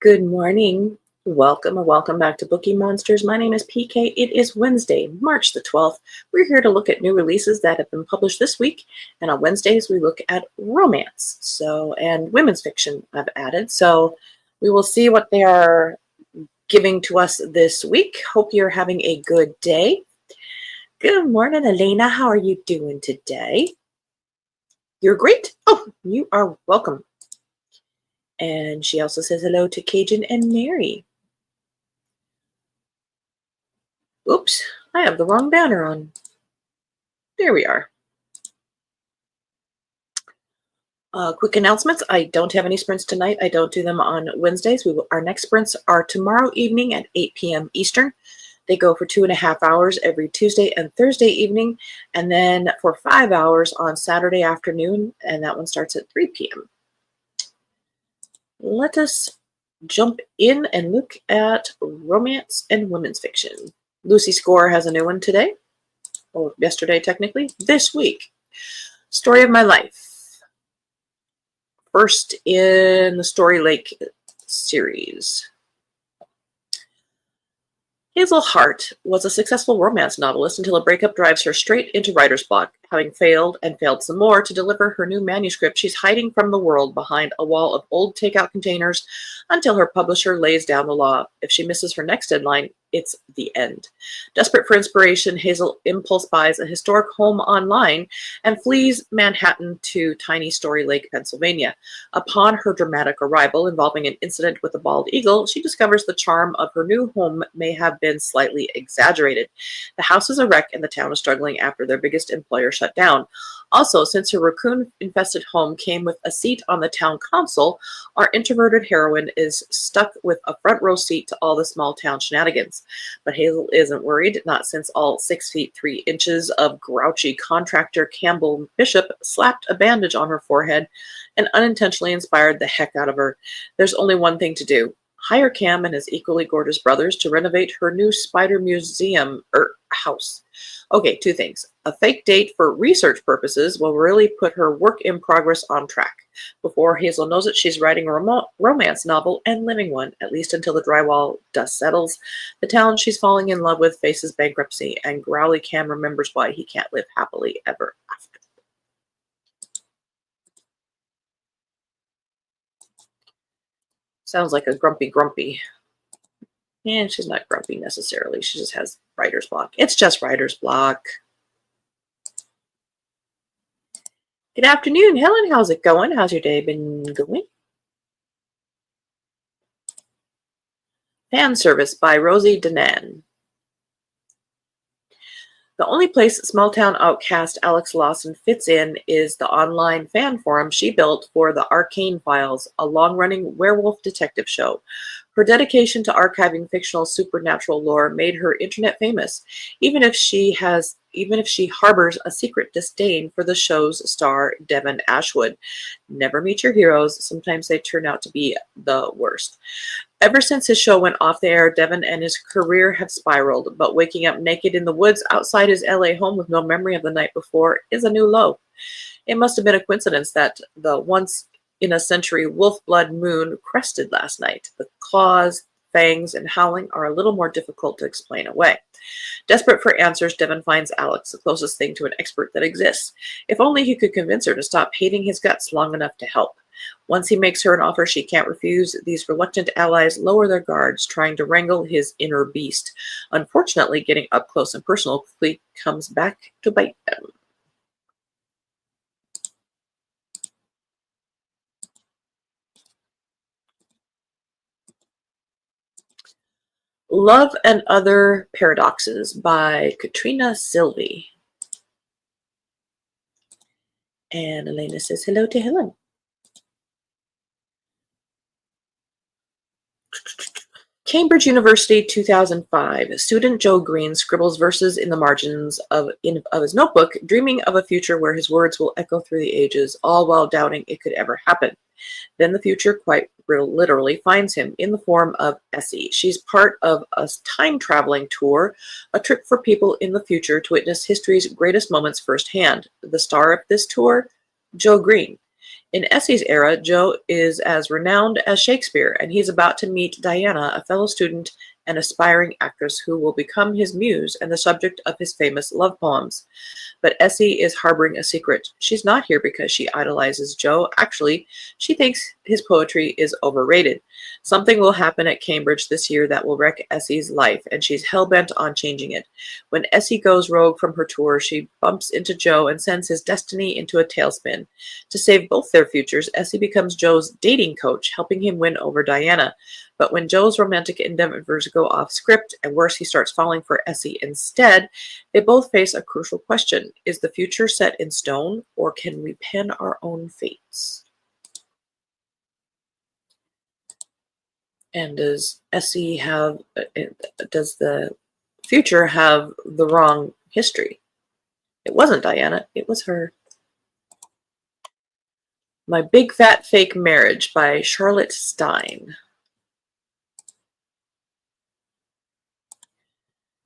Good morning. Welcome or welcome back to Bookeemonsters. My name is PK. It is Wednesday, March the 12th. We're here to look at new releases that have been published this week. And on Wednesdays, we look at romance. And women's fiction I've added. So we will see what they are giving to us this week. Hope you're having a good day. Good morning, Elena. How are you doing today? You're great. Oh, you are welcome. And she also says hello to Cajun and Mary. Oops, I have the wrong banner on. There we are. Quick announcements. I don't have any sprints tonight. I don't do them on Wednesdays. Our next sprints are tomorrow evening at 8 p.m. Eastern. They go for 2.5 hours every Tuesday and Thursday evening, and then for 5 hours on Saturday afternoon, and that one starts at 3 p.m. Let us jump in and look at romance and women's fiction. Lucy Score has a new one today, or yesterday technically, this week. Story of My Life. First in the Story Lake series. Hazel Hart was a successful romance novelist until a breakup drives her straight into writer's block. Having failed and failed some more to deliver her new manuscript, she's hiding from the world behind a wall of old takeout containers until her publisher lays down the law. If she misses her next deadline, it's the end. Desperate for inspiration, Hazel impulse buys a historic home online and flees Manhattan to tiny Story Lake, Pennsylvania. Upon her dramatic arrival involving an incident with a bald eagle, she discovers the charm of her new home may have been slightly exaggerated. The house is a wreck and the town is struggling after their biggest employer shut down. Also, since her raccoon-infested home came with a seat on the town council, our introverted heroine is stuck with a front row seat to all the small town shenanigans. But Hazel isn't worried, not since all 6 feet 3 inches of grouchy contractor Campbell Bishop slapped a bandage on her forehead and unintentionally inspired the heck out of her. There's only one thing to do. Hire Cam and his equally gorgeous brothers to renovate her new spider museum house. Okay, 2 things. A fake date for research purposes will really put her work in progress on track. Before Hazel knows it, she's writing a romance novel and living one, at least until the drywall dust settles. The town she's falling in love with faces bankruptcy, and growly Cam remembers why he can't live happily ever after. Sounds like a grumpy. And she's not grumpy necessarily. She just has writer's block. It's just writer's block. Good afternoon, Helen. How's it going? How's your day been going? Fan Service by Rosie Denan. The only place small-town outcast Alex Lawson fits in is the online fan forum she built for the Arcane Files, a long-running werewolf detective show. Her dedication to archiving fictional supernatural lore made her internet famous, even if she harbors a secret disdain for the show's star, Devon Ashwood. Never meet your heroes. Sometimes they turn out to be the worst. Ever since his show went off the air, Devon and his career have spiraled, but waking up naked in the woods outside his LA home with no memory of the night before is a new low. It must have been a coincidence that the once-in-a-century wolf blood moon crested last night. The claws, fangs, and howling are a little more difficult to explain away. Desperate for answers, Devon finds Alex, the closest thing to an expert that exists. If only he could convince her to stop hating his guts long enough to help. Once he makes her an offer she can't refuse, these reluctant allies lower their guards, trying to wrangle his inner beast. Unfortunately, getting up close and personal quickly comes back to bite them. Love and Other Paradoxes by Katrina Sylvie. And Elena says hello to Helen. Cambridge University, 2005. Student Joe Green scribbles verses in the margins of his notebook, dreaming of a future where his words will echo through the ages, all while doubting it could ever happen. Then the future quite literally finds him in the form of Essie. She's part of a time-traveling tour, a trip for people in the future to witness history's greatest moments firsthand. The star of this tour, Joe Green. In Essie's era, Joe is as renowned as Shakespeare, and he's about to meet Diana, a fellow student and aspiring actress who will become his muse and the subject of his famous love poems. But Essie is harboring a secret. She's not here because she idolizes Joe. Actually, she thinks his poetry is overrated. Something will happen at Cambridge this year that will wreck Essie's life, and she's hell-bent on changing it. When Essie goes rogue from her tour, she bumps into Joe and sends his destiny into a tailspin. To save both their futures, Essie becomes Joe's dating coach, helping him win over Diana. But when Joe's romantic endeavors go off script, and worse, he starts falling for Essie instead, they both face a crucial question. Is the future set in stone, or can we pen our own fates? And does Essie have, does the future have the wrong history? It wasn't Diana, it was her. My Big Fat Fake Marriage by Charlotte Stein.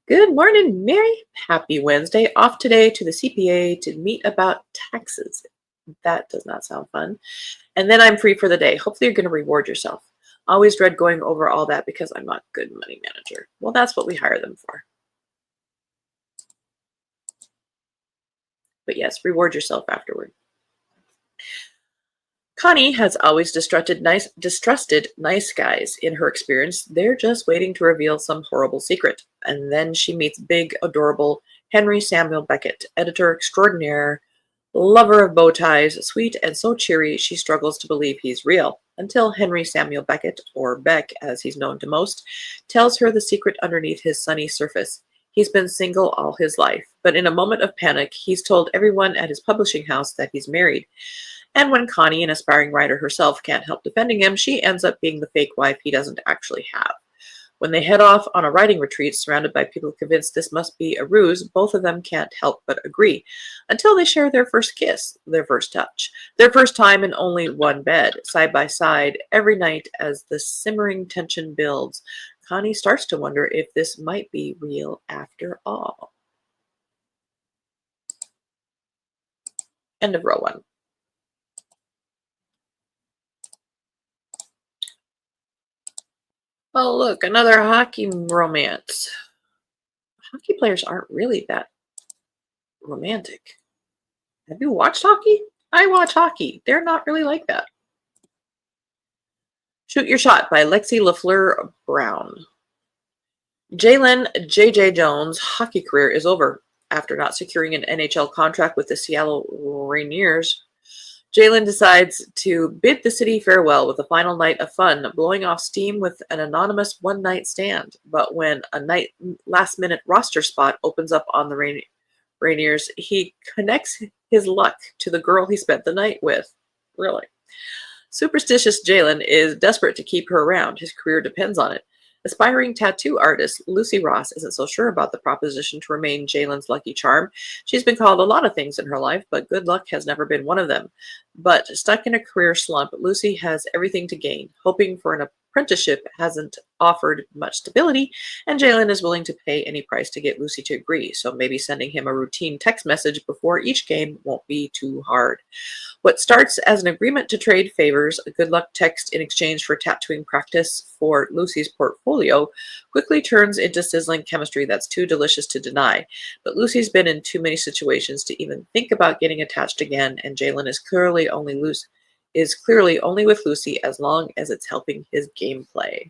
Good morning, Mary. Happy Wednesday. Off today to the CPA to meet about taxes. That does not sound fun. And then I'm free for the day. Hopefully you're going to reward yourself. Always dread going over all that because I'm not a good money manager. Well, that's what we hire them for. But yes, reward yourself afterward. Connie has always distrusted nice guys. In her experience, they're just waiting to reveal some horrible secret. And then she meets big, adorable Henry Samuel Beckett, editor extraordinaire, lover of bow ties, sweet and so cheery she struggles to believe he's real. Until Henry Samuel Beckett, or Beck as he's known to most, tells her the secret underneath his sunny surface. He's been single all his life, but in a moment of panic, he's told everyone at his publishing house that he's married. And when Connie, an aspiring writer herself, can't help defending him, she ends up being the fake wife he doesn't actually have. When they head off on a writing retreat surrounded by people convinced this must be a ruse, both of them can't help but agree, until they share their first kiss, their first touch, their first time in only one bed, side by side, every night as the simmering tension builds. Connie starts to wonder if this might be real after all. End of row one. Oh, look, another hockey romance. Hockey players aren't really that romantic. Have you watched hockey? I watch hockey. They're not really like that. Shoot Your Shot by Lexi LaFleur Brown. Jalen J.J. Jones' hockey career is over. After not securing an NHL contract with the Seattle Rainiers, Jalen decides to bid the city farewell with a final night of fun, blowing off steam with an anonymous one-night stand. But when a last-minute roster spot opens up on the Rainiers, he connects his luck to the girl he spent the night with. Really. Superstitious Jalen is desperate to keep her around. His career depends on it. Aspiring tattoo artist Lucy Ross isn't so sure about the proposition to remain Jalen's lucky charm. She's been called a lot of things in her life, but good luck has never been one of them. But stuck in a career slump, Lucy has everything to gain. Hoping for an apprenticeship hasn't offered much stability, and Jalen is willing to pay any price to get Lucy to agree, so maybe sending him a routine text message before each game won't be too hard. What starts as an agreement to trade favors, a good luck text in exchange for tattooing practice for Lucy's portfolio, quickly turns into sizzling chemistry that's too delicious to deny. But Lucy's been in too many situations to even think about getting attached again, and Jalen is clearly only with Lucy as long as it's helping his gameplay.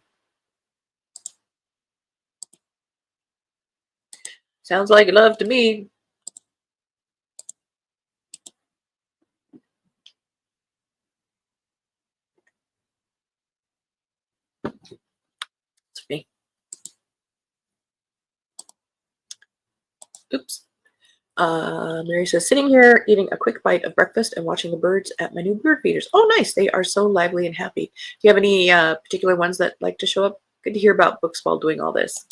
Sounds like love to me. It's me. Oops. Mary says, sitting here eating a quick bite of breakfast and watching the birds at my new bird feeders. Oh, nice. They are so lively and happy. Do you have any particular ones that like to show up? Good to hear about books while doing all this.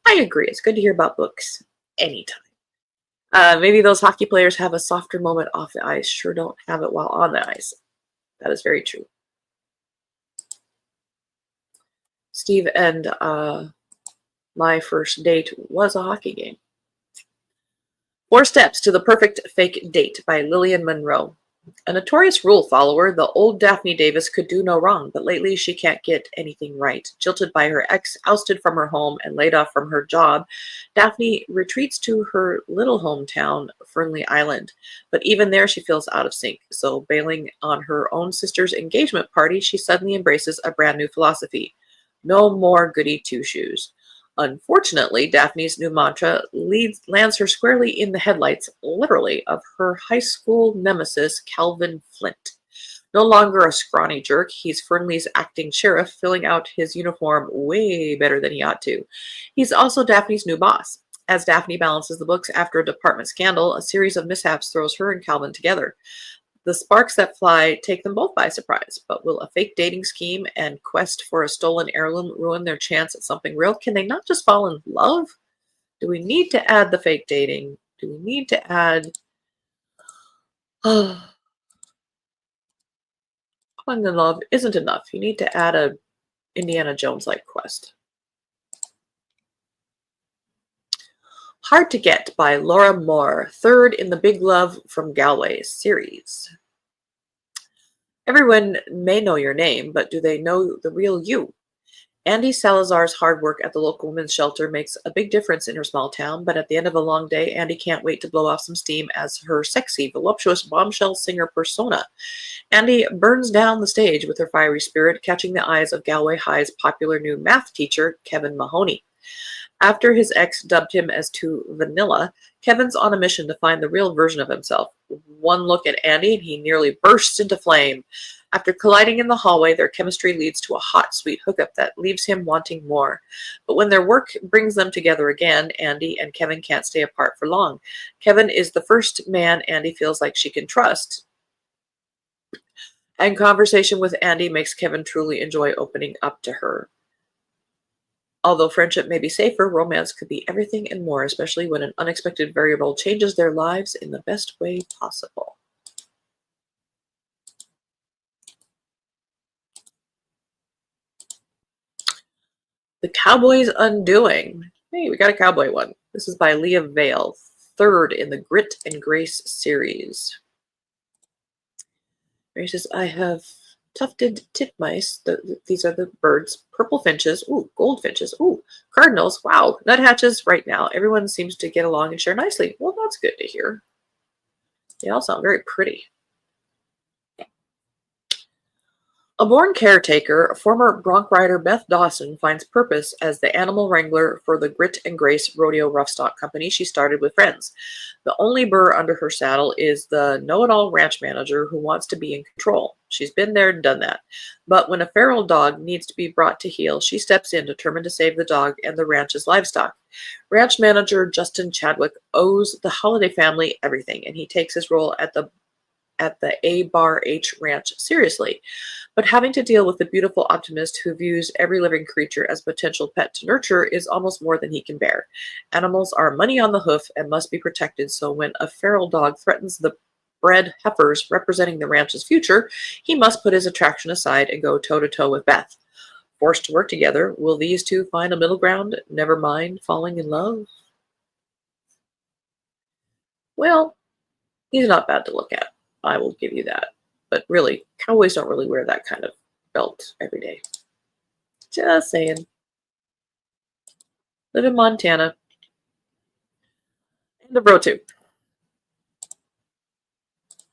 I agree. It's good to hear about books anytime. Maybe those hockey players have a softer moment off the ice. Sure don't have it while on the ice. That is very true. Steve and my first date was a hockey game. 4 Steps to the Perfect Fake Date by Lillian Monroe. A notorious rule follower, the old Daphne Davis could do no wrong, but lately she can't get anything right. Jilted by her ex, ousted from her home, and laid off from her job, Daphne retreats to her little hometown, Fernley Island. But even there she feels out of sync, so bailing on her own sister's engagement party, she suddenly embraces a brand new philosophy. No more goody two-shoes. Unfortunately, Daphne's new mantra lands her squarely in the headlights, literally, of her high school nemesis, Calvin Flint. No longer a scrawny jerk, he's Fernley's acting sheriff, filling out his uniform way better than he ought to. He's also Daphne's new boss. As Daphne balances the books after a department scandal, a series of mishaps throws her and Calvin together. The sparks that fly take them both by surprise, but will a fake dating scheme and quest for a stolen heirloom ruin their chance at something real? Can they not just fall in love? Do we need to add the fake dating? Do we need to add falling in love isn't enough. You need to add a Indiana Jones-like quest. Hard to Get by Laura Moore, third in the Big Love from Galway series. Everyone may know your name, but do they know the real you? Andy Salazar's hard work at the local women's shelter makes a big difference in her small town, but at the end of a long day, Andy can't wait to blow off some steam as her sexy, voluptuous bombshell singer persona. Andy burns down the stage with her fiery spirit, catching the eyes of Galway High's popular new math teacher, Kevin Mahoney. After his ex dubbed him as too vanilla, Kevin's on a mission to find the real version of himself. One look at Andy and he nearly bursts into flame. After colliding in the hallway, their chemistry leads to a hot, sweet hookup that leaves him wanting more. But when their work brings them together again, Andy and Kevin can't stay apart for long. Kevin is the first man Andy feels like she can trust, and conversation with Andy makes Kevin truly enjoy opening up to her. Although friendship may be safer, romance could be everything and more, especially when an unexpected variable changes their lives in the best way possible. The Cowboy's Undoing. Hey, we got a cowboy one. This is by Leah Vale, third in the Grit and Grace series. Mary says, I have tufted titmice. These are the birds. Purple finches. Ooh, goldfinches. Ooh, cardinals. Wow, nuthatches. Right now, everyone seems to get along and share nicely. Well, that's good to hear. They all sound very pretty. A born caretaker, former bronc rider Beth Dawson finds purpose as the animal wrangler for the Grit and Grace Rodeo Roughstock Company she started with friends. The only burr under her saddle is the know-it-all ranch manager who wants to be in control. She's been there and done that. But when a feral dog needs to be brought to heel, she steps in, determined to save the dog and the ranch's livestock. Ranch manager Justin Chadwick owes the Holiday family everything, and he takes his role at the A-Bar H Ranch seriously. But having to deal with the beautiful optimist who views every living creature as a potential pet to nurture is almost more than he can bear. Animals are money on the hoof and must be protected, so when a feral dog threatens the bred heifers representing the ranch's future, he must put his attraction aside and go toe-to-toe with Beth. Forced to work together, will these two find a middle ground, never mind falling in love? Well, he's not bad to look at. I will give you that. But really, cowboys don't really wear that kind of belt every day. Just saying. Live in Montana. End of row 2.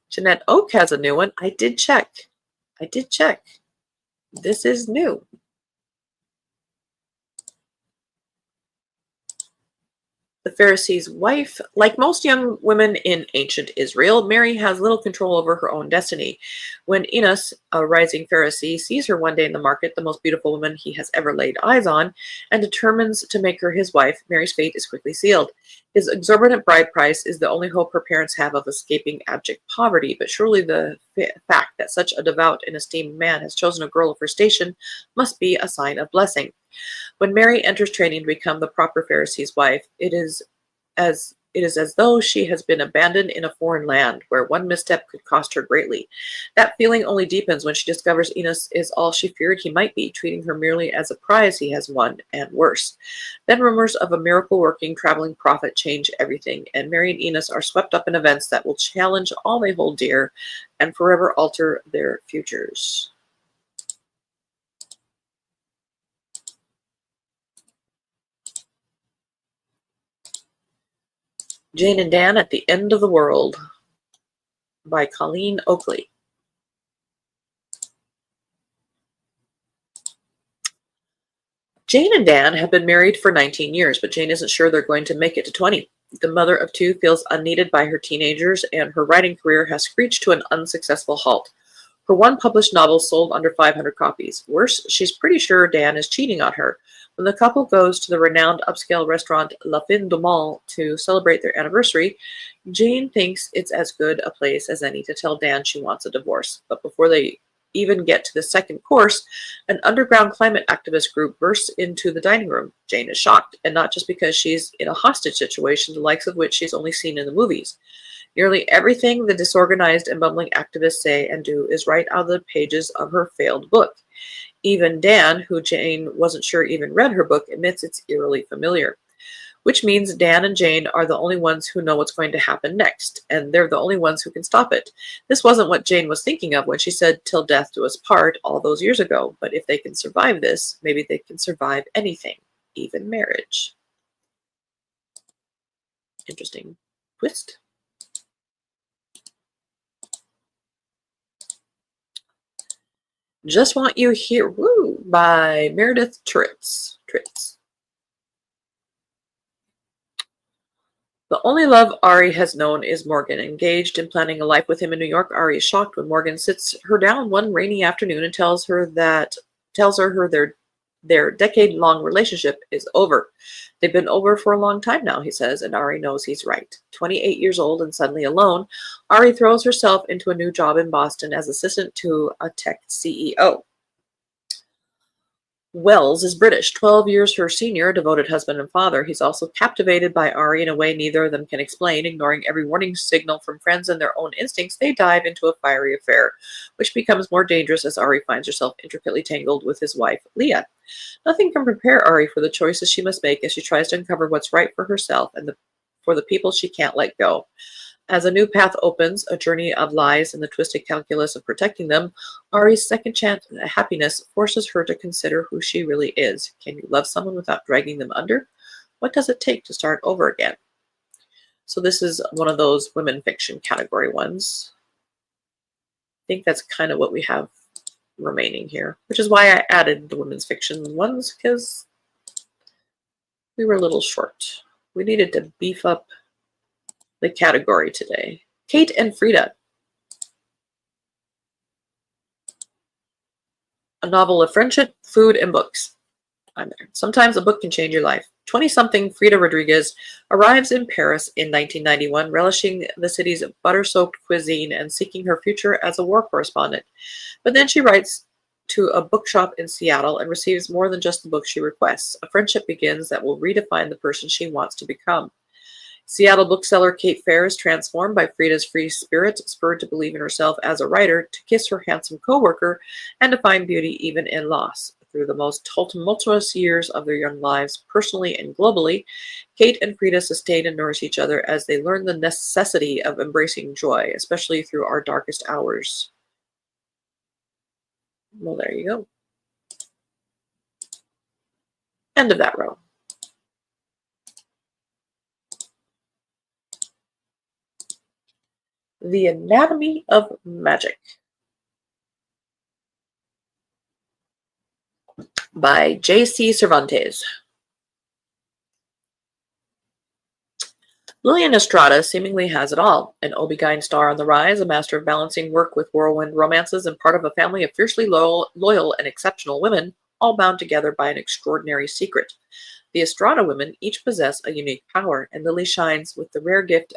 Jeanette Oak has a new one. I did check. This is new. The Pharisee's wife. Like most young women in ancient Israel, Mary has little control over her own destiny. When Enos, a rising Pharisee, sees her one day in the market, the most beautiful woman he has ever laid eyes on, and determines to make her his wife, Mary's fate is quickly sealed. His exorbitant bride price is the only hope her parents have of escaping abject poverty, but surely the fact that such a devout and esteemed man has chosen a girl of her station must be a sign of blessing. When Mary enters training to become the proper Pharisee's wife, it is It is as though she has been abandoned in a foreign land, where one misstep could cost her greatly. That feeling only deepens when she discovers Enos is all she feared he might be, treating her merely as a prize he has won, and worse. Then rumors of a miracle-working traveling prophet change everything, and Mary and Enos are swept up in events that will challenge all they hold dear and forever alter their futures. Jane and Dan at the End of the World by Colleen Oakley. Jane and Dan have been married for 19 years, but Jane isn't sure they're going to make it to 20. The mother of two feels unneeded by her teenagers, and her writing career has screeched to an unsuccessful halt. Her one published novel sold under 500 copies. Worse, she's pretty sure Dan is cheating on her. When the couple goes to the renowned upscale restaurant La Fin du Mall to celebrate their anniversary, Jane thinks it's as good a place as any to tell Dan she wants a divorce. But before they even get to the second course, an underground climate activist group bursts into the dining room. Jane is shocked, and not just because she's in a hostage situation, the likes of which she's only seen in the movies. Nearly everything the disorganized and bumbling activists say and do is right out of the pages of her failed book. Even Dan, who Jane wasn't sure even read her book, admits it's eerily familiar. Which means Dan and Jane are the only ones who know what's going to happen next, and they're the only ones who can stop it. This wasn't what Jane was thinking of when she said, "Till death do us part," all those years ago, but if they can survive this, maybe they can survive anything, even marriage. Interesting twist. Just Want You Here, Woo, by Meredith Tritz. The only love Ari has known is Morgan. Engaged in planning a life with him in New York, Ari is shocked when Morgan sits her down one rainy afternoon and tells her their decade-long relationship is over. They've been over for a long time now, he says, and Ari knows he's right. 28 years old and suddenly alone, Ari throws herself into a new job in Boston as assistant to a tech CEO. Wells is British, 12 years her senior, devoted husband and father. He's also captivated by Ari in a way neither of them can explain. Ignoring every warning signal from friends and their own instincts, they dive into a fiery affair, which becomes more dangerous as Ari finds herself intricately tangled with his wife, Leah. Nothing can prepare Ari for the choices she must make as she tries to uncover what's right for herself and for the people she can't let go. As a new path opens, a journey of lies and the twisted calculus of protecting them, Ari's second chance at happiness forces her to consider who she really is. Can you love someone without dragging them under? What does it take to start over again? So this is one of those women fiction category ones. I think that's kind of what we have remaining here, which is why I added the women's fiction ones, because we were a little short. We needed to beef up the category today. Kate and Frida. A novel of friendship, food, and books. I'm there. Sometimes a book can change your life. 20-something Frida Rodriguez arrives in Paris in 1991, relishing the city's butter-soaked cuisine and seeking her future as a war correspondent. But then she writes to a bookshop in Seattle and receives more than just the book she requests. A friendship begins that will redefine the person she wants to become. Seattle bookseller Kate Fair is transformed by Frida's free spirit, spurred to believe in herself as a writer, to kiss her handsome co-worker, and to find beauty even in loss. Through the most tumultuous years of their young lives, personally and globally, Kate and Frida sustain and nourish each other as they learn the necessity of embracing joy, especially through our darkest hours. Well, there you go. End of that row. The Anatomy of Magic by J.C. Cervantes. Lillian Estrada seemingly has it all. An OB-GYN star on the rise, a master of balancing work with whirlwind romances, and part of a family of fiercely loyal and exceptional women, all bound together by an extraordinary secret. The Estrada women each possess a unique power, and Lily shines with the rare gift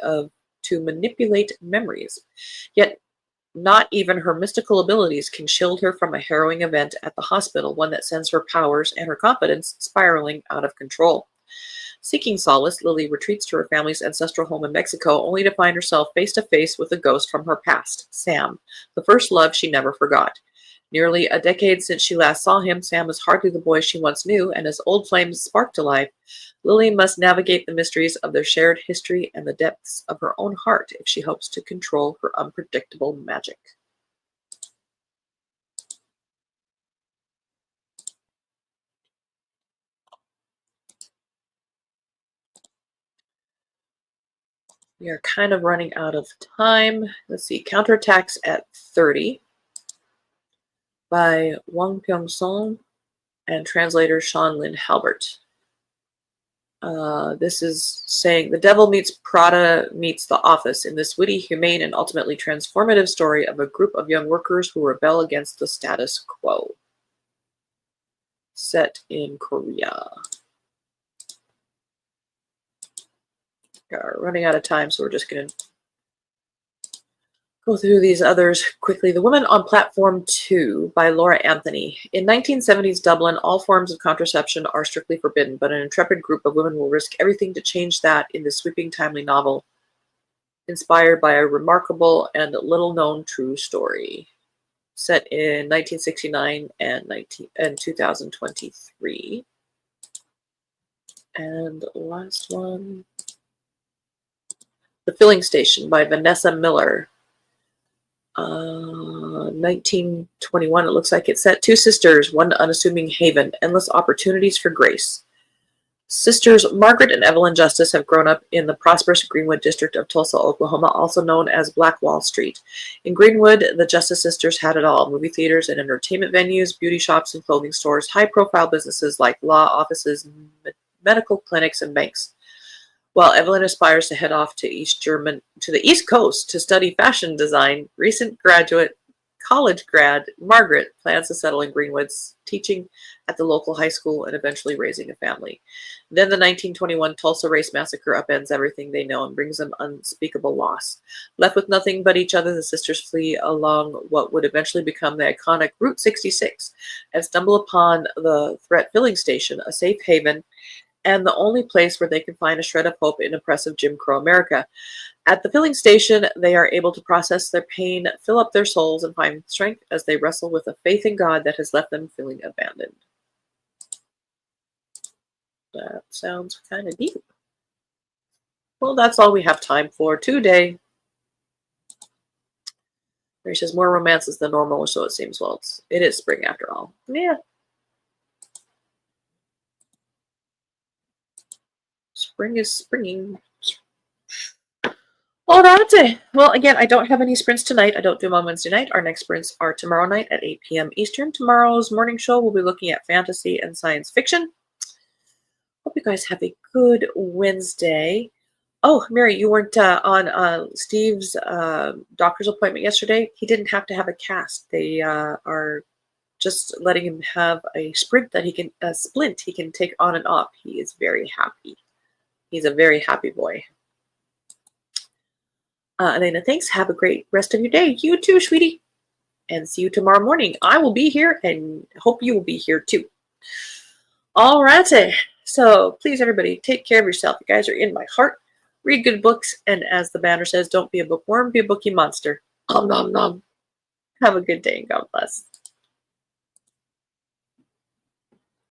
to manipulate memories. Yet not even her mystical abilities can shield her from a harrowing event at the hospital, one that sends her powers and her confidence spiraling out of control. Seeking solace, Lily retreats to her family's ancestral home in Mexico, only to find herself face to face with a ghost from her past, Sam, the first love she never forgot. Nearly a decade since she last saw him, Sam is hardly the boy she once knew, and as old flames spark to life, Lily must navigate the mysteries of their shared history and the depths of her own heart if she hopes to control her unpredictable magic. We are kind of running out of time. Let's see, Counterattacks at 30 by Wang Pyong-song and translator Sean Lynn Halbert. This is saying The Devil Meets Prada meets The Office in this witty, humane, and ultimately transformative story of a group of young workers who rebel against the status quo. Set in Korea. We're running out of time, so we're just going to go through these others quickly. The Woman on Platform 2 by Laura Anthony. In 1970s Dublin, all forms of contraception are strictly forbidden, but an intrepid group of women will risk everything to change that in this sweeping, timely novel, inspired by a remarkable and little-known true story. Set in 1969 and 2023. And last one, The Filling Station by Vanessa Miller. 1921, it looks like. It's set. Two sisters, one unassuming haven, endless opportunities for grace. Sisters Margaret and Evelyn Justice have grown up in the prosperous Greenwood district of Tulsa, Oklahoma, also known as Black Wall Street. In Greenwood, the Justice sisters had it all: movie theaters and entertainment venues, beauty shops and clothing stores, high-profile businesses like law offices, medical clinics, and banks. While Evelyn aspires to head off to the East Coast to study fashion design, recent college grad Margaret plans to settle in Greenwood, teaching at the local high school and eventually raising a family. Then the 1921 Tulsa Race Massacre upends everything they know and brings them unspeakable loss. Left with nothing but each other, the sisters flee along what would eventually become the iconic Route 66 and stumble upon the Threat Filling Station, a safe haven and the only place where they can find a shred of hope in oppressive Jim Crow America. At the filling station, they are able to process their pain, fill up their souls, and find strength as they wrestle with a faith in God that has left them feeling abandoned. That sounds kind of deep. Well, that's all we have time for today. Mary says more romances than normal, so it seems. Well, it is spring after all. Yeah. Spring is springing. All right. Well, again, I don't have any sprints tonight. I don't do them on Wednesday night. Our next sprints are tomorrow night at 8 p.m. Eastern. Tomorrow's morning show, we'll be looking at fantasy and science fiction. Hope you guys have a good Wednesday. Oh, Mary, you weren't on Steve's doctor's appointment yesterday. He didn't have to have a cast. They are just letting him have a splint he can take on and off. He is very happy. He's a very happy boy. Elena, thanks. Have a great rest of your day. You too, sweetie. And see you tomorrow morning. I will be here and hope you will be here too. All righty. So please, everybody, take care of yourself. You guys are in my heart. Read good books. And as the banner says, don't be a bookworm, be a bookie monster. Nom, nom, nom. Have a good day and God bless.